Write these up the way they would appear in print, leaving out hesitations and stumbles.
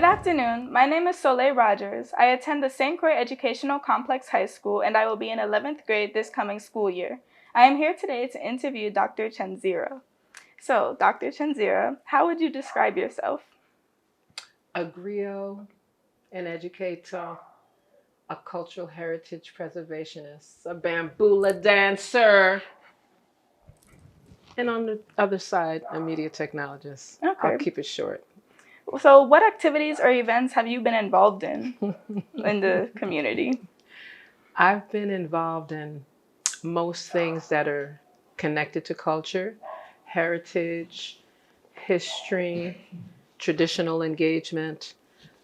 afternoon. My name is Soleil Rogers. I attend the St. Croix Educational Complex High School, and I will be in 11th grade this coming school year. I am here today to interview Dr. Chenzira. So, Dr. Chenzira, how would you describe yourself? A griot, an educator, a cultural heritage preservationist, a bambula dancer, and on the other side, a media technologist. I'll Okay. keep it short. So, what activities or events have you been involved in the community? I've been involved in most things that are connected to culture, heritage, history, traditional engagement,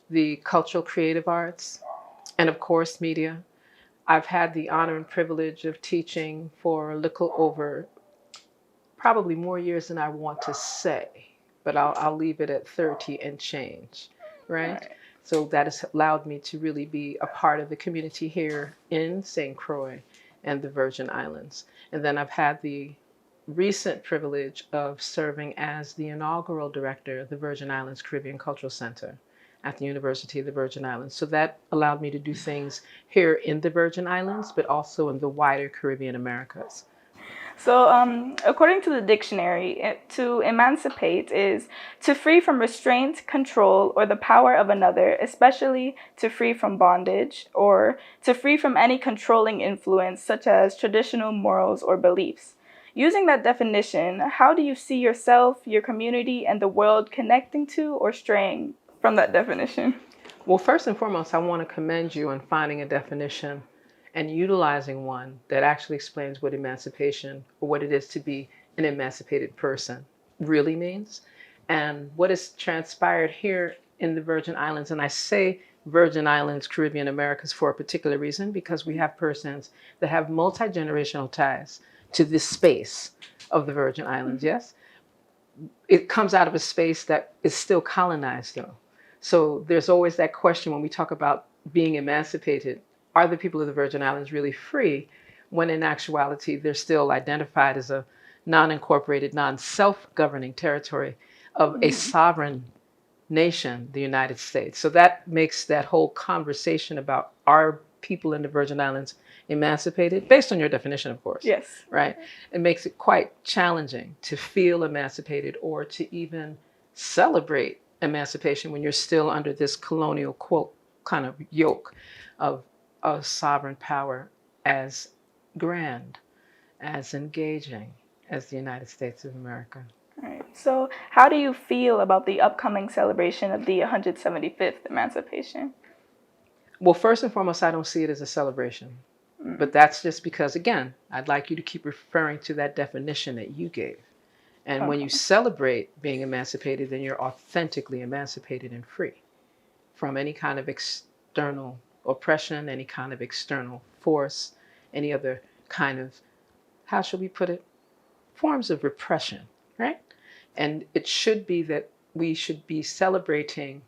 the cultural creative arts, and of course, media. I've had the honor and privilege of teaching for a little over probably more years than I want to say, but I'll leave it at 30 and change, All right? right. So that has allowed me to really be a part of the community here in St. Croix and the Virgin Islands. And then I've had the recent privilege of serving as the inaugural director of the Virgin Islands Caribbean Cultural Center at the University of the Virgin Islands. So that allowed me to do things here in the Virgin Islands, but also in the wider Caribbean Americas. So, according to the dictionary, to emancipate is to free from restraint, control, or the power of another, especially to free from bondage, or to free from any controlling influence, such as traditional morals or beliefs. Using that definition, how do you see yourself, your community, and the world connecting to or straying from that definition? Well, first and foremost, I want to commend you on finding a definition and utilizing one that actually explains what emancipation or what it is to be an emancipated person really means and what has transpired here in the Virgin Islands. And I say Virgin Islands, Caribbean Americas for a particular reason because we have persons that have multi-generational ties to this space of the Virgin Islands, yes? It comes out of a space that is still colonized, though. So there's always that question when we talk about being emancipated, are the people of the Virgin Islands really free when in actuality they're still identified as a non-incorporated, non-self-governing territory of a sovereign nation, the United States. So that makes that whole conversation about are people in the Virgin Islands emancipated, based on your definition, of course, Yes. right? It makes it quite challenging to feel emancipated or to even celebrate emancipation when you're still under this colonial quote kind of yoke of a sovereign power as grand, as engaging as the United States of America. All right. So, how do you feel about the upcoming celebration of the 175th emancipation? Well, first and foremost, I don't see it as a celebration. But that's just because, again, I'd like you to keep referring to that definition that you gave. And when you Okay. celebrate being emancipated, then you're authentically emancipated and free from any kind of external oppression, any kind of external force, any other kind of, how shall we put it, forms of repression, right? And it should be that we should be celebrating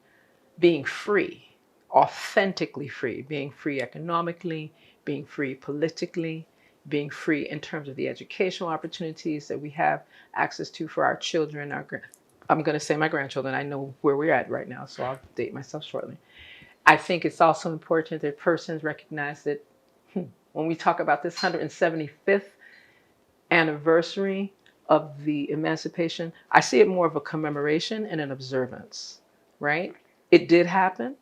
being free, authentically free, being free economically, being free politically, being free in terms of the educational opportunities that we have access to for our children, I'm going to say my grandchildren. I know where we're at right now, so I'll date myself shortly. I think it's also important that persons recognize that when we talk about this 175th anniversary of the emancipation, I see it more of a commemoration and an observance, right? It did happen.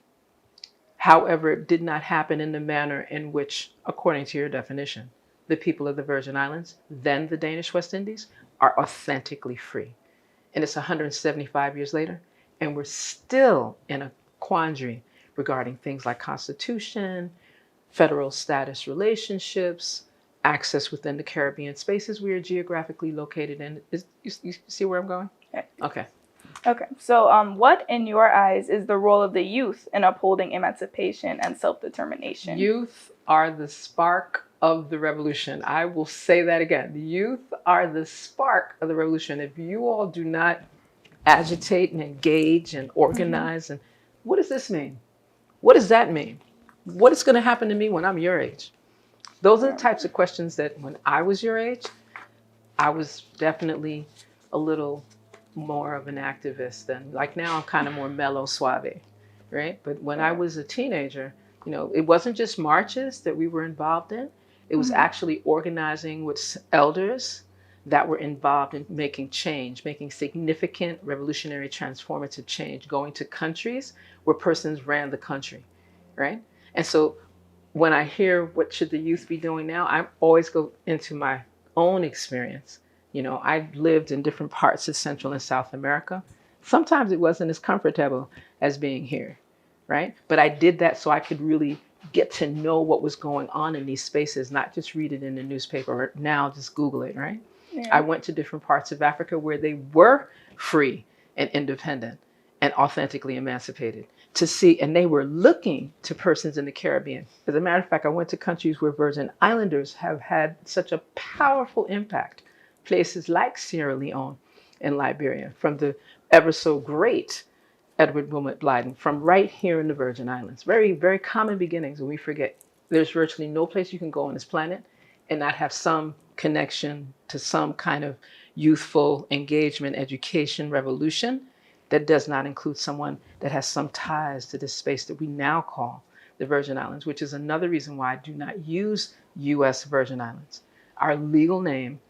However, it did not happen in the manner in which, according to your definition, the people of the Virgin Islands, then the Danish West Indies, are authentically free. And it's 175 years later, and we're still in a quandary regarding things like constitution, federal status relationships, access within the Caribbean spaces we are geographically located in. You see where I'm going? Yeah. Okay. Okay. So, what, in your eyes, is the role of the youth in upholding emancipation and self-determination? Youth are the spark of the revolution. I will say that again. The youth are the spark of the revolution. If you all do not agitate and engage and organize, and what does this mean? What does that mean? What is going to happen to me when I'm your age? Those are the types of questions that when I was your age, I was definitely a little more of an activist than, like now I'm kind of more mellow, suave, right? But when I Right. was a teenager, it wasn't just marches that we were involved in. It was Hmm. actually organizing with elders that were involved in making change, making significant revolutionary transformative change, going to countries where persons ran the country, right? And so when I hear what should the youth be doing now, I always go into my own experience. I lived in different parts of Central and South America. Sometimes it wasn't as comfortable as being here, right? But I did that so I could really get to know what was going on in these spaces, not just read it in the newspaper or now just Google it, right? I Yeah. went to different parts of Africa where they were free and independent and authentically emancipated to see, and they were looking to persons in the Caribbean. As a matter of fact, I went to countries where Virgin Islanders have had such a powerful impact, places like Sierra Leone and Liberia, from the ever so great Edward Wilmot Blyden, from right here in the Virgin Islands. Very, very common beginnings, and we forget there's virtually no place you can go on this planet and not have some connection to some kind of youthful engagement, education, revolution that does not include someone that has some ties to this space that we now call the Virgin Islands, which is another reason why I do not use U.S. Virgin Islands. Our legal name,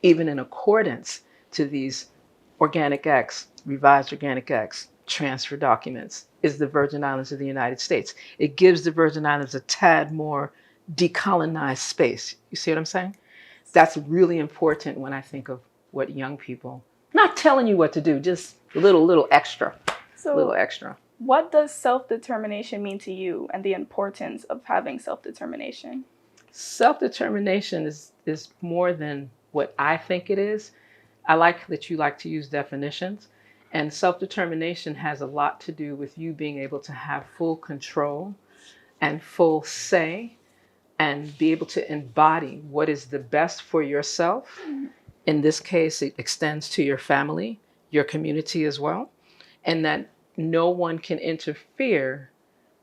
even in accordance to these Organic Acts, revised Organic Acts, transfer documents, is the Virgin Islands of the United States. It gives the Virgin Islands a tad more decolonized space. You see what I'm saying? That's really important when I think of what young people, not telling you what to do, just a little extra, little So, extra. what does self-determination mean to you and the importance of having self-determination? Self-determination is more than what I think it is. I like that you like to use definitions. And self-determination has a lot to do with you being able to have full control and full say and be able to embody what is the best for yourself. In this case, it extends to your family, your community as well, and that no one can interfere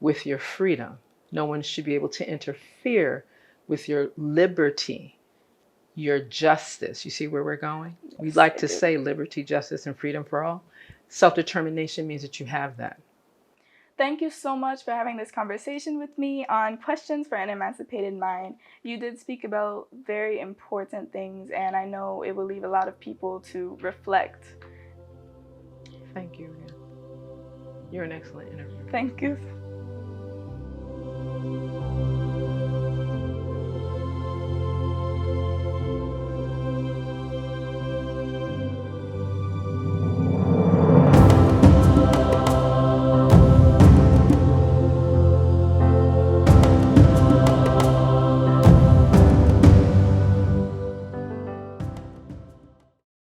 with your freedom. No one should be able to interfere with your liberty, your justice. You see where we're going? We Yes, like I to do. say liberty, justice, and freedom for all. Self determination means that you have that. Thank you so much for having this conversation with me on Questions for an Emancipated Mind. You did speak about very important things, and I know it will leave a lot of people to reflect. Thank you again. You're an excellent interviewer. Thank you.